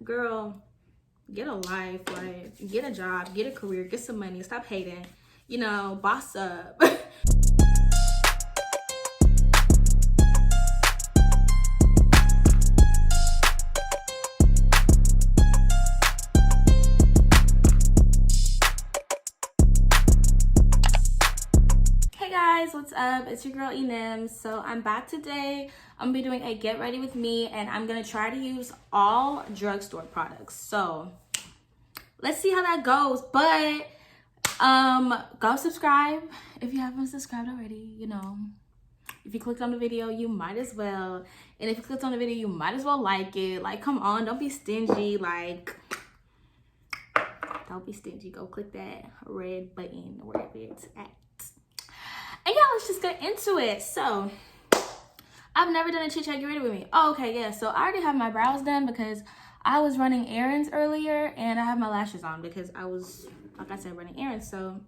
girl, get a life, like get a job, get a career, get some money, stop hating, you know, boss up. Hey guys, what's up? It's your girl Enim. So I'm back today. I'm gonna be doing a get ready with me, and I'm gonna try to use all drugstore products. So let's see how that goes. But go subscribe if you haven't subscribed already. You know, if you clicked on the video, you might as well. And if you clicked on the video, you might as well like it. Like, come on, don't be stingy. Like, don't be stingy. Go click that red button wherever it's at. And yeah, let's just get into it. So I've never done a chit chat get ready with me. Oh, okay, yeah. So I already have my brows done because I was running errands earlier, and I have my lashes on because I was, like I said, running errands. So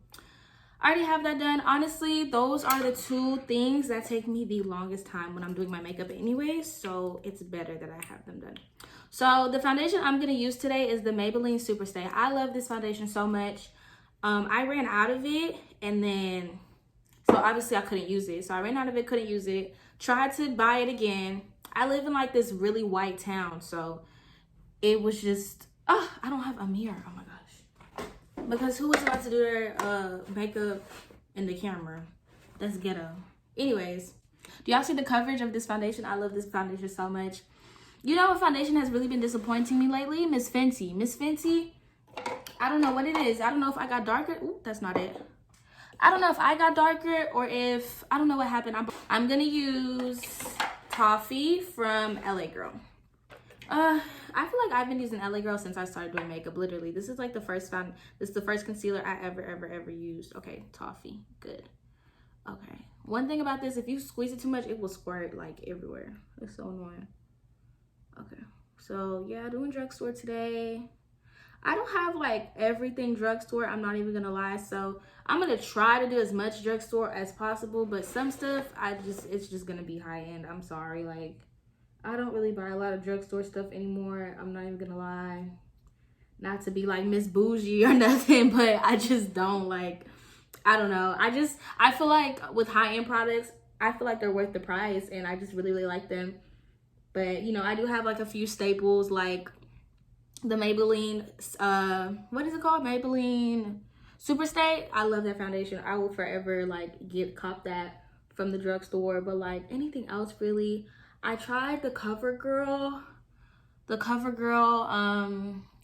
I already have that done. Honestly, those are the two things that take me the longest time when I'm doing my makeup anyways. So it's better that I have them done. So the foundation I'm gonna use today is the Maybelline Superstay. I love this foundation so much. I ran out of it, and then so obviously I couldn't use it. So I ran out of it, couldn't use it. Tried to buy it again. I live in like this really white town. So it was just, I don't have a mirror. Oh my gosh. Because who is about to do their makeup in the camera? That's ghetto. Anyways, do y'all see the coverage of this foundation? I love this foundation so much. You know what foundation has really been disappointing me lately? Miss Fenty. Miss Fenty, I don't know what it is. I don't know if I got darker. Ooh, that's not it. I don't know if I got darker or if, I don't know what happened. I'm gonna use Toffee from LA Girl. I feel like I've been using LA Girl since I started doing makeup, literally. This is like the first this is the first concealer I ever used. Okay, Toffee, good. Okay, one thing about this, if you squeeze it too much, it will squirt like everywhere. It's so annoying. Okay, so yeah, doing drugstore today. I don't have like everything drugstore, I'm not even gonna lie. So I'm gonna try to do as much drugstore as possible, but some stuff it's just gonna be high end. I'm sorry, like I don't really buy a lot of drugstore stuff anymore. I'm not even gonna lie. Not to be like Miss Bougie or nothing, but I just don't like, I don't know. I feel like with high end products, I feel like they're worth the price, and I just really like them. But you know, I do have like a few staples like the Maybelline, what is it called? Maybelline Superstay. I love that foundation. I will forever like cop that from the drugstore. But like anything else really, I tried the CoverGirl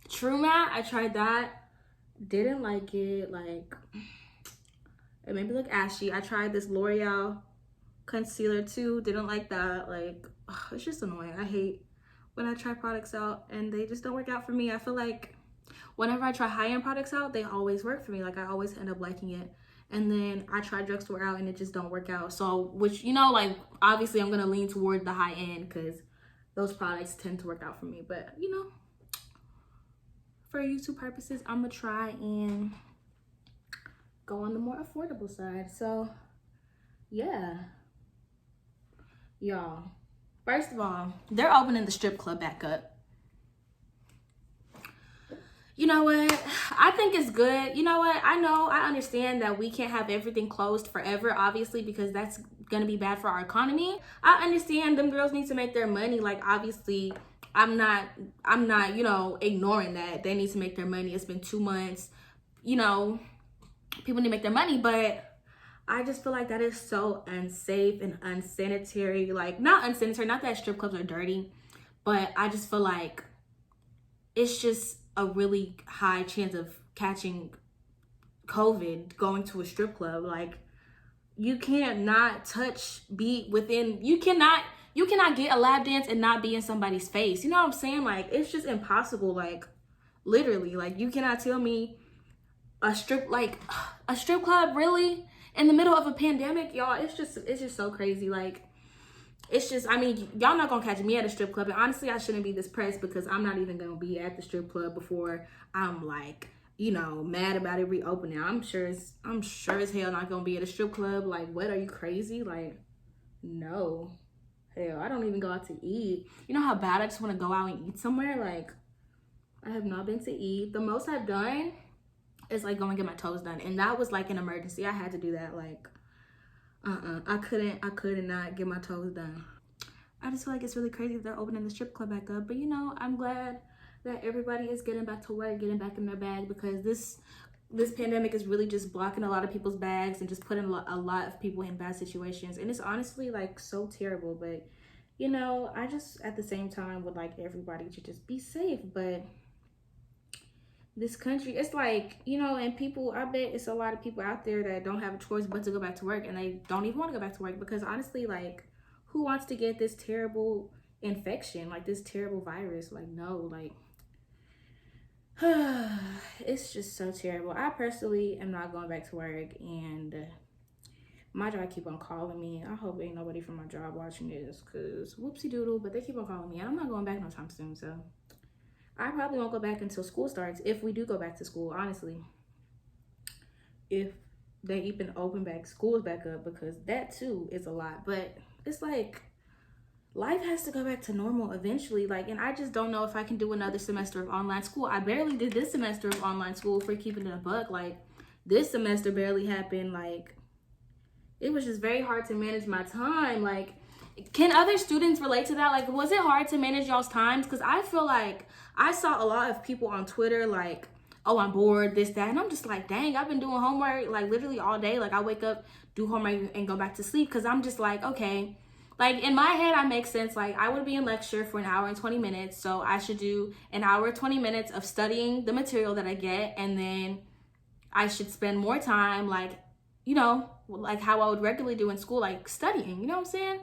True Matte. I tried that, didn't like it. Like it made me look ashy. I tried this L'Oreal concealer too, didn't like that. Like it's just annoying. I hate when I try products out and they just don't work out for me. I feel like whenever I try high-end products out, they always work for me. Like I always end up liking it. And then I try drugstore out and it just don't work out. So, which, you know, like obviously I'm gonna lean toward the high end because those products tend to work out for me. But you know, for YouTube purposes, I'm gonna try and go on the more affordable side. So yeah, y'all. First of all, they're opening the strip club back up. You know what? I think it's good. You know what? I understand that we can't have everything closed forever, obviously, because that's going to be bad for our economy. I understand them girls need to make their money. Like, obviously, I'm not, you know, ignoring that. They need to make their money. It's been 2 months. You know, people need to make their money, but I just feel like that is so unsafe and unsanitary. Like, not unsanitary, not that strip clubs are dirty, but I just feel like it's just a really high chance of catching COVID going to a strip club. Like, you can't not you cannot get a lap dance and not be in somebody's face. You know what I'm saying? Like, it's just impossible. Like, literally, like, you cannot tell me a strip club, really? In the middle of a pandemic, y'all, it's just so crazy. Like, it's just, I mean, y'all not gonna catch me at a strip club. And honestly, I shouldn't be this pressed because I'm not even gonna be at the strip club before I'm like, you know, mad about it reopening. I'm sure as hell not gonna be at a strip club. Like, what, are you crazy? Like, no. Hell, I don't even go out to eat. You know how bad I just want to go out and eat somewhere? Like, I have not been to E. The most I've done is like going to get my toes done, and that was like an emergency. I had to do that. Like, I could not get my toes done. I just feel like it's really crazy that they're opening the strip club back up. But you know, I'm glad that everybody is getting back to work, getting back in their bag, because this pandemic is really just blocking a lot of people's bags and just putting a lot of people in bad situations. And it's honestly like so terrible. But you know, I just at the same time would like everybody to just be safe. But this country, it's like, you know, and people, I bet it's a lot of people out there that don't have a choice but to go back to work, and they don't even want to go back to work, because honestly, like, who wants to get this terrible infection, like this terrible virus? Like, no, like, it's just so terrible. I personally am not going back to work, and my job keep on calling me. I hope ain't nobody from my job watching this, because whoopsie doodle, but they keep on calling me, and I'm not going back no time soon. So I probably won't go back until school starts, if we do go back to school, honestly. If they even open back schools back up, because that too is a lot. But it's like, life has to go back to normal eventually. Like, and I just don't know if I can do another semester of online school. I barely did this semester of online school, for keeping it a buck. Like, this semester barely happened. Like, it was just very hard to manage my time. Like, can other students relate to that? Like, was it hard to manage y'all's times? Because I feel like I saw a lot of people on Twitter like, oh, I'm bored, this, that. And I'm just like, dang, I've been doing homework like literally all day. Like, I wake up, do homework, and go back to sleep, because I'm just like, okay. Like, in my head, I make sense. Like, I would be in lecture for an hour and 20 minutes. So I should do an hour and 20 minutes of studying the material that I get. And then I should spend more time, like, you know, like how I would regularly do in school, like studying, you know what I'm saying?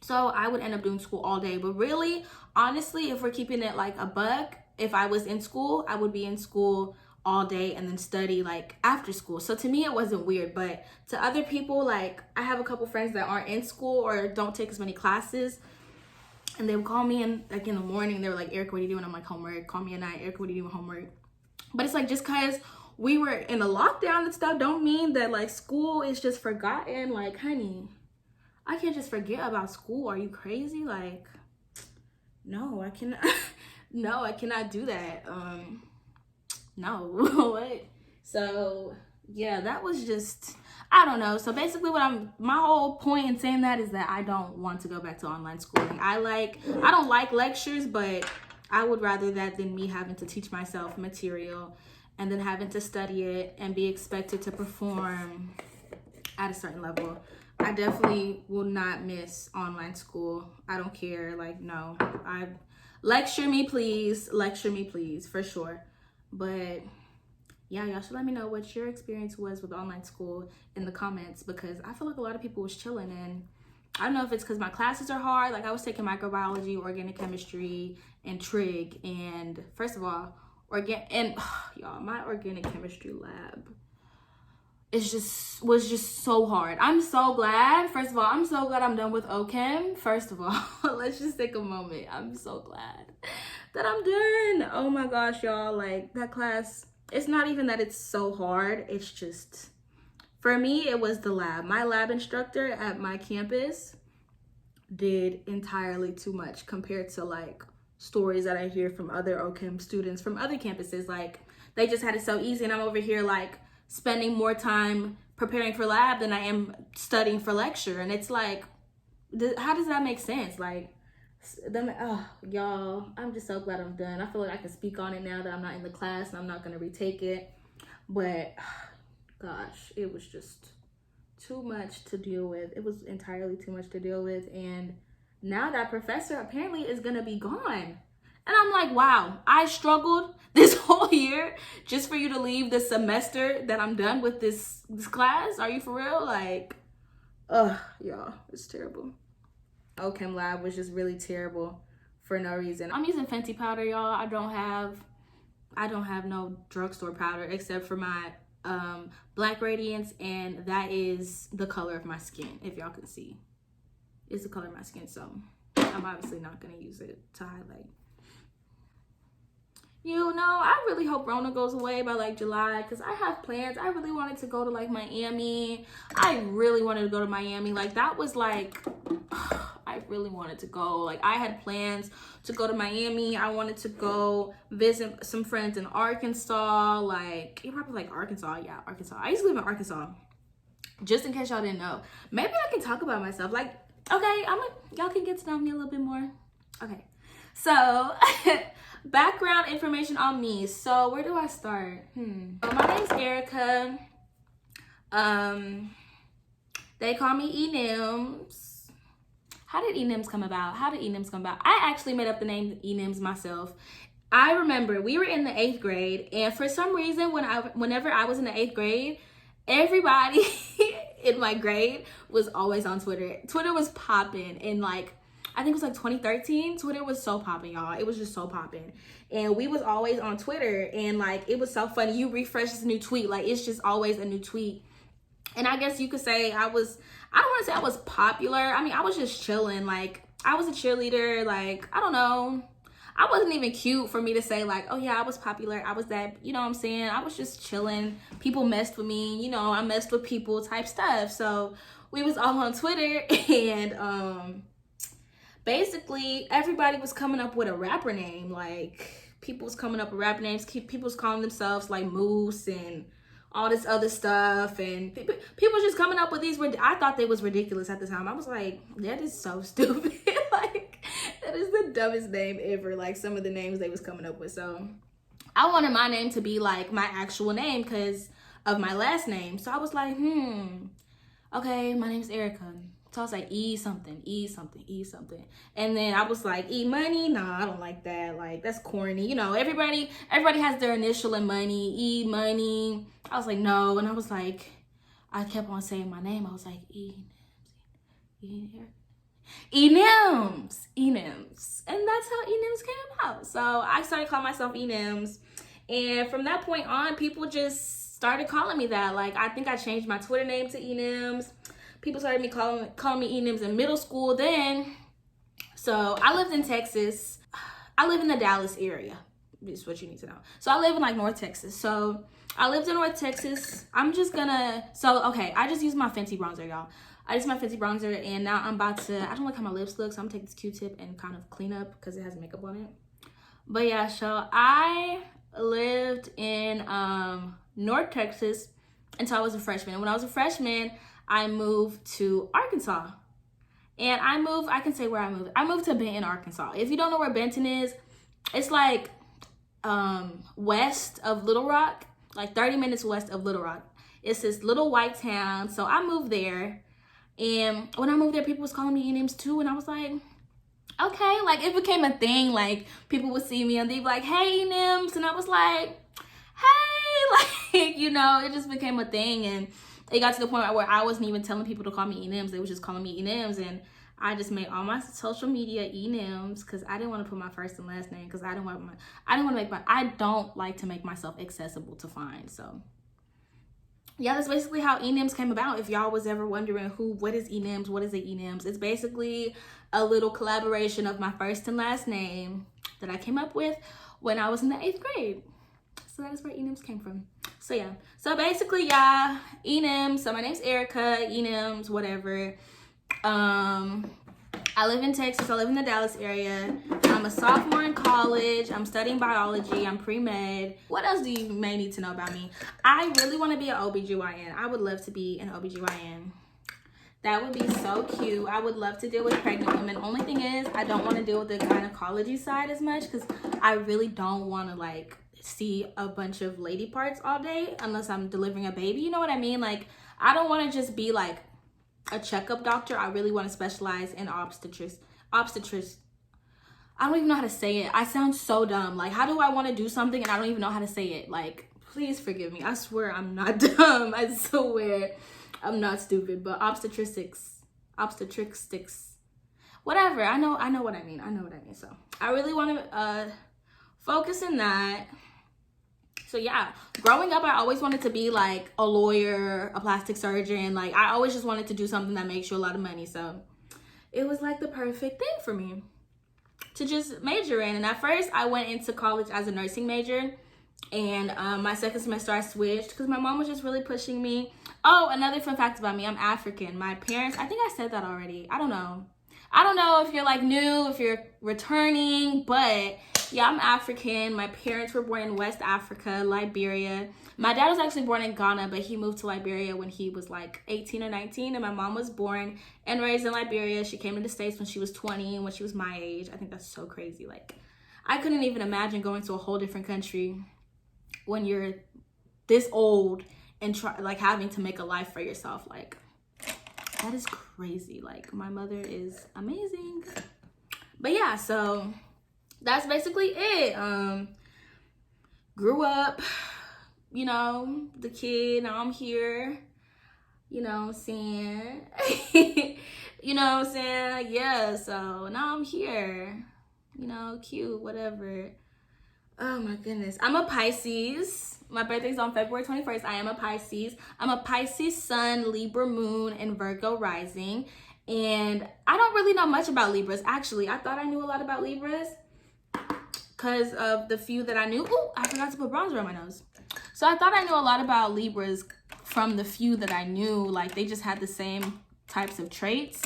So I would end up doing school all day. But really, honestly, if we're keeping it like a buck, if I was in school, I would be in school all day and then study like after school. So to me, it wasn't weird. But to other people, like, I have a couple friends that aren't in school or don't take as many classes, and they would call me in like in the morning. They were like, Erica, what are you doing? I'm like, homework. Call me at night. Erica, what are you doing? Homework. But it's like, just because we were in a lockdown and stuff don't mean that like school is just forgotten. Like, honey, I can't just forget about school. Are you crazy? Like, no, I cannot. No, I cannot do that. No. What? So yeah, that was just, I don't know. So basically my whole point in saying that is that I don't want to go back to online schooling. I don't like lectures, but I would rather that than me having to teach myself material and then having to study it and be expected to perform at a certain level. I definitely will not miss online school. I don't care. Like, no. Lecture me, please, for sure. But yeah, y'all should let me know what your experience was with online school in the comments, because I feel like a lot of people was chilling, and I don't know if it's because my classes are hard. Like, I was taking microbiology, organic chemistry, and trig, and first of all, y'all, my organic chemistry lab was just so hard. I'm so glad. First of all, I'm so glad I'm done with OChem. First of all, let's just take a moment. I'm so glad that I'm done. Oh my gosh, y'all, like, that class, it's not even that it's so hard. It's just, for me, it was the lab. My lab instructor at my campus did entirely too much compared to like stories that I hear from other OChem students from other campuses. Like, they just had it so easy, and I'm over here like spending more time preparing for lab than I am studying for lecture. And it's like, how does that make sense? Like, y'all, I'm just so glad I'm done. I feel like I can speak on it now that I'm not in the class and I'm not going to retake it. But gosh, it was just too much to deal with. It was entirely too much to deal with. And now that professor apparently is going to be gone. And I'm like, wow, I struggled this whole year just for you to leave the semester that I'm done with this class. Are you for real? Like, y'all, it's terrible. OChem lab was just really terrible for no reason. I'm using Fenty powder, y'all. I don't have no drugstore powder except for my Black Radiance, and that is the color of my skin, if y'all can see. It's the color of my skin, so I'm obviously not gonna use it to highlight. You know, I really hope Rona goes away by like July, because I have plans. I really wanted to go to like Miami. I really wanted to go to Miami. Like, that was like, I I really wanted to go. Like, I had plans to go to Miami. I wanted to go visit some friends in Arkansas. Like, you probably like Arkansas. Yeah, Arkansas. I used to live in Arkansas. Just in case y'all didn't know. Maybe I can talk about myself. Like, okay, y'all can get to know me a little bit more. Okay. So, background information on me. So, where do I start? So my name's Erica. They call me E-Nims. How did E-Nims come about? I actually made up the name E-Nims myself. I remember we were in the 8th grade, and for some reason, whenever I was in the 8th grade, everybody in my grade was always on Twitter. Twitter was popping, and like, I think it was like 2013. Twitter was so popping, y'all. It was just so popping. And we was always on Twitter, and like, it was so funny. You refresh this new tweet, like, it's just always a new tweet. And I guess you could say I don't want to say I was popular. I mean, I was just chilling. Like, I was a cheerleader. Like, I don't know. I wasn't even cute for me to say like, oh yeah, I was popular. I was that, you know what I'm saying? I was just chilling. People messed with me. You know, I messed with people type stuff. So we was all on Twitter, and basically everybody was coming up with a rapper name. Like, people was coming up with rapper names. People was calling themselves like Moose and all this other stuff, and people just coming up with these. I thought they was ridiculous at the time. I was like, that is so stupid. Like, that is the dumbest name ever. Like, some of the names they was coming up with. So I wanted my name to be like my actual name because of my last name. So I was like, okay, my name's Erica. So I was like, E something. And then I was like, E Money? Nah, I don't like that. Like, that's corny. You know, everybody has their initial in Money. E Money. I was like, no. And I was like, I kept on saying my name. I was like, E-Nims. And that's how E-Nims came about. So I started calling myself E-Nims. And from that point on, people just started calling me that. Like, I think I changed my Twitter name to E-Nims. People started calling me E-Nims in middle school then. So I lived in Texas. I live in the Dallas area. This is what you need to know. So I live in like North Texas. So I lived in North Texas. I just used my Fenty bronzer, y'all. I used my Fenty bronzer, and now I'm about to, I don't like how my lips look, so I'm gonna take this Q-tip and kind of clean up because it has makeup on it. But yeah, so I lived in North Texas until I was a freshman. And when I was a freshman, I moved to Arkansas. And I can say where I moved. I moved to Benton, Arkansas. If you don't know where Benton is, it's like west of Little Rock, like 30 minutes west of Little Rock. It's this little white town. So I moved there. And when I moved there, people was calling me E-Nims too. And I was like, okay, like, it became a thing. Like, people would see me and they'd be like, hey, E-Nims. And I was like, hey, like, you know, it just became a thing. And it got to the point where I wasn't even telling people to call me E-Nims. They was just calling me E-Nims. And I just made all my social media E-Nims because I didn't want to put my first and last name because I don't like to make myself accessible to find. So yeah, that's basically how E-Nims came about. If y'all was ever wondering what is E-Nims, what is it E-Nims? It's basically a little collaboration of my first and last name that I came up with when I was in the 8th grade. So that is where E-Nims came from. So yeah, so basically, yeah, E-Nims. So my name's Erica, E-Nims, whatever. I live in Texas. I live in the Dallas area. I'm a sophomore in college. I'm studying biology. I'm pre-med. What else do you may need to know about me? I really want to be an OBGYN. I would love to be an OBGYN. That would be so cute. I would love to deal with pregnant women. Only thing is, I don't want to deal with the gynecology side as much because I really don't want to like see a bunch of lady parts all day unless I'm delivering a baby. You know what I mean? Like, I don't want to just be like a checkup doctor. I really want to specialize in obstetrics. I don't even know how to say it. I sound so dumb. Like, how do I want to do something and I don't even know how to say it? Like, please forgive me. I swear I'm not dumb. I swear I'm not stupid. But obstetrics, whatever. I know what I mean. So I really want to focus in that. So yeah, growing up, I always wanted to be like a lawyer, a plastic surgeon. Like, I always just wanted to do something that makes you a lot of money. So it was like the perfect thing for me to just major in. And at first I went into college as a nursing major, and my second semester I switched because my mom was just really pushing me. Oh, another fun fact about me, I'm African. My parents, I think I said that already. I don't know. I don't know if you're like new, if you're returning, but yeah, I'm African. My parents were born in West Africa, Liberia. My dad was actually born in Ghana, but he moved to Liberia when he was like 18 or 19. And my mom was born and raised in Liberia. She came to the States when she was 20 and when she was my age. I think that's so crazy. Like, I couldn't even imagine going to a whole different country when you're this old and like having to make a life for yourself. Like, that is crazy. Like, my mother is amazing. But yeah, so that's basically it. Grew up, you know, the kid. Now I'm here. You know what I'm saying? You know what I'm saying? Yeah, so now I'm here. You know, cute, whatever. Oh my goodness. I'm a Pisces. My birthday's on February 21st. I am a Pisces. I'm a Pisces sun, Libra moon, and Virgo rising. And I don't really know much about Libras. Actually, I thought I knew a lot about Libras because of the few that I knew. Ooh, I forgot to put bronzer on my nose. So I thought I knew a lot about Libras from the few that I knew. Like, they just had the same types of traits.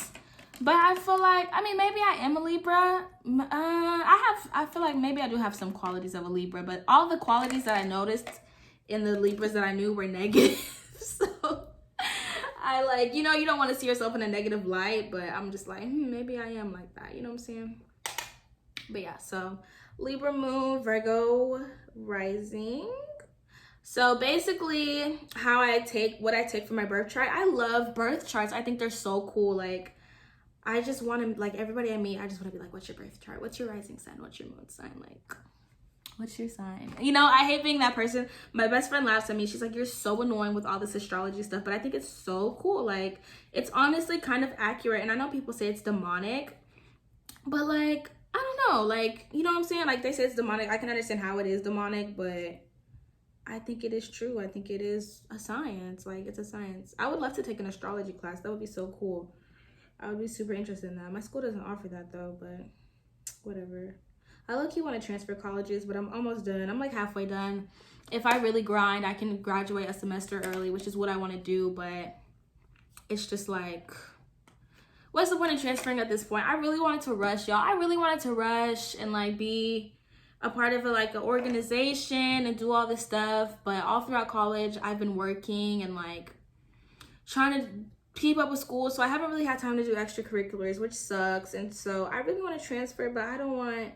But I feel like, I mean, maybe I am a Libra. I feel like maybe I do have some qualities of a Libra, but all the qualities that I noticed in the Libras that I knew were negative. So I like, you know, you don't want to see yourself in a negative light, but I'm just like, maybe I am like that. You know what I'm saying? But yeah, so Libra moon, Virgo rising. So basically what I take for my birth chart. I love birth charts. I think they're so cool. Like, I just want to, like, everybody I meet, I just want to be like, what's your birth chart? What's your rising sign? What's your moon sign? Like, what's your sign? You know, I hate being that person. My best friend laughs at me. She's like, you're so annoying with all this astrology stuff. But I think it's so cool. Like, it's honestly kind of accurate. And I know people say it's demonic. But, like, I don't know. Like, you know what I'm saying? Like, they say it's demonic. I can understand how it is demonic. But I think it is true. I think it is a science. Like, it's a science. I would love to take an astrology class. That would be so cool. I would be super interested in that. My school doesn't offer that though, but whatever. I low-key want to transfer colleges, but I'm almost done. I'm like halfway done. If I really grind, I can graduate a semester early, which is what I want to do, but it's just like, what's the point of transferring at this point? I really wanted to rush, y'all. I really wanted to rush and like be a part of an organization and do all this stuff, but all throughout college, I've been working and like trying to keep up with school, so I haven't really had time to do extracurriculars, which sucks. And so I really want to transfer, but I don't want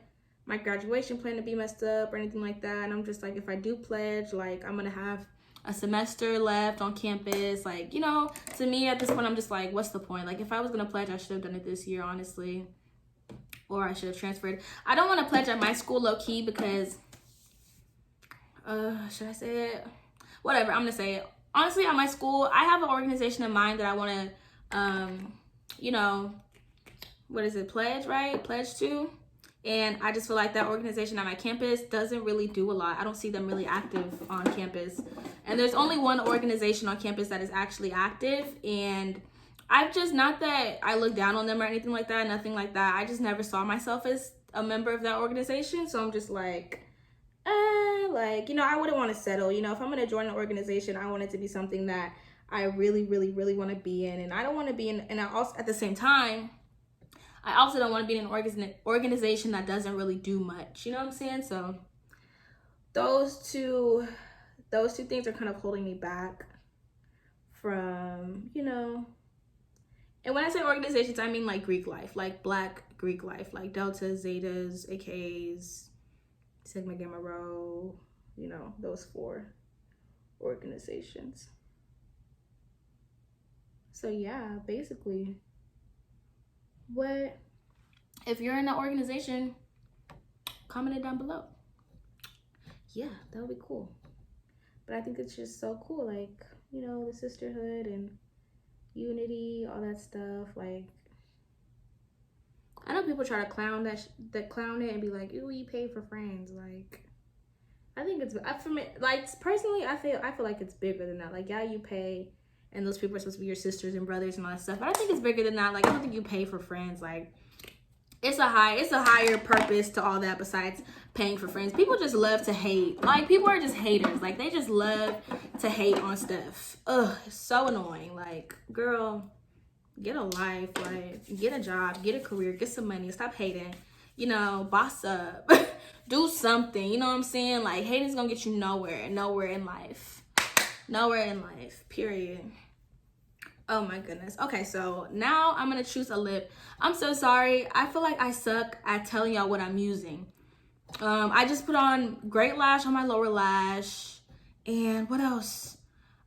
my graduation plan to be messed up or anything like that. And I'm just like, if I do pledge, like, I'm gonna have a semester left on campus. Like, you know, to me at this point, I'm just like, what's the point? Like, if I was gonna pledge, I should have done it this year, honestly, or I should have transferred. I don't want to pledge at my school low-key because should I say it? Whatever, I'm gonna say it. Honestly, at my school, I have an organization in mind that I want to, you know, pledge to. And I just feel like that organization at my campus doesn't really do a lot. I don't see them really active on campus. And there's only one organization on campus that is actually active. And I've just, not that I look down on them or anything like that, nothing like that. I just never saw myself as a member of that organization. So I'm just like, like, you know, I wouldn't want to settle. You know, if I'm going to join an organization, I want it to be something that I really, really, really want to be in. And I don't want to be in, and I also, at the same time, I also don't want to be in an organization that doesn't really do much. You know what I'm saying? So those two things are kind of holding me back from, you know, and when I say organizations, I mean like Greek life, like Black Greek life, like Deltas, Zetas, AKAs, Sigma, Gamma, Rho, you know, those 4 organizations. So yeah, basically, what if you're in an organization, comment it down below. Yeah, that would be cool. But I think it's just so cool, like, you know, the sisterhood and unity, all that stuff. Like, I know people try to clown clown it and be like, ooh, you pay for friends. Like, I think it's, for me, like, personally, I feel like it's bigger than that. Like, yeah, you pay, and those people are supposed to be your sisters and brothers and all that stuff. But I think it's bigger than that. Like, I don't think you pay for friends. Like, it's a higher purpose to all that besides paying for friends. People just love to hate. Like, people are just haters. Like, they just love to hate on stuff. Ugh, it's so annoying. Like, girl, Get a life, like, get a job, get a career, get some money, stop hating, you know, boss up, do something, you know what I'm saying? Like, hating's gonna get you nowhere in life, period. Oh my goodness. Okay, so now I'm gonna choose a lip. I'm so sorry. I feel like I suck at telling y'all what I'm using. I just put on Great Lash on my lower lash, and what else?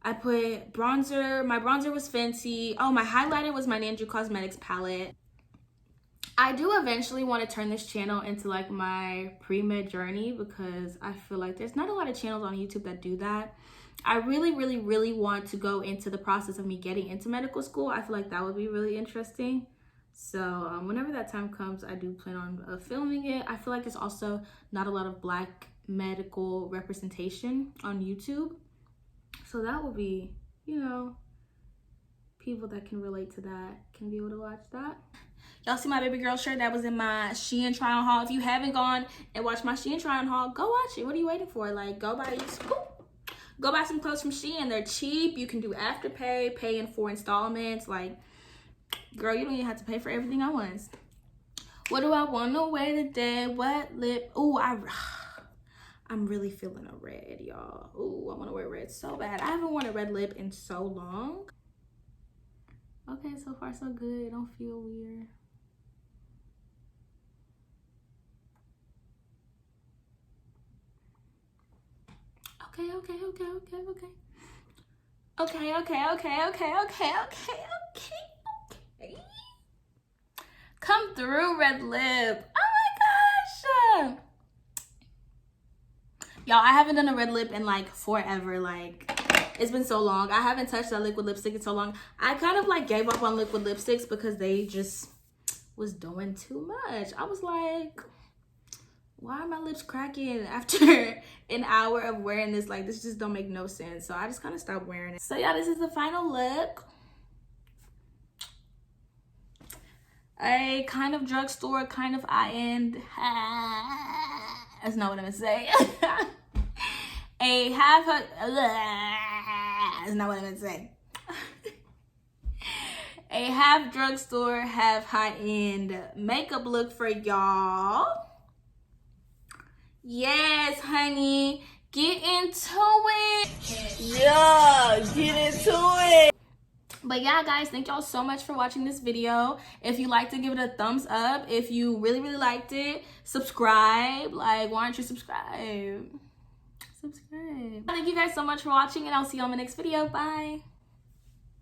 I put bronzer. My bronzer was Fenty. Oh, my highlighter was my Nanju Cosmetics palette. I do eventually want to turn this channel into like my pre-med journey, because I feel like there's not a lot of channels on YouTube that do that. I really, really, really want to go into the process of me getting into medical school. I feel like that would be really interesting. So whenever that time comes, I do plan on filming it. I feel like there's also not a lot of Black medical representation on YouTube. So that will be, you know, people that can relate to that can be able to watch that. Y'all see my baby girl shirt that was in my Shein try on haul? If you haven't gone and watched my Shein try on haul, go watch it. What are you waiting for? Like, go buy some clothes from Shein. They're cheap. You can do Afterpay, pay in 4 installments. Like, girl, you don't even have to pay for everything at once. What do I want to wear today? What lip? Ooh, I'm really feeling a red, y'all. Ooh, I want to wear red so bad. I haven't worn a red lip in so long. Okay, so far so good. It don't feel weird. Okay. Come through, red lip. Oh my gosh. Y'all, I haven't done a red lip in like forever. Like, it's been so long. I haven't touched that liquid lipstick in so long. I kind of like gave up on liquid lipsticks because they just was doing too much. I was like, why are my lips cracking after an hour of wearing this? Like, this just don't make no sense. So I just kind of stopped wearing it. So yeah, this is the final look. A kind of drugstore, kind of high-end. That's not what I'm gonna say. A half a, that's not what I'm gonna say. A half drugstore, half high-end makeup look for y'all. Yes, honey, get into it. Yeah, get into it. But yeah, guys, thank y'all so much for watching this video. If you liked it, give it a thumbs up. If you really, really liked it, subscribe. Like, why aren't you subscribed? Subscribe. Thank you guys so much for watching, and I'll see you on my next video. Bye.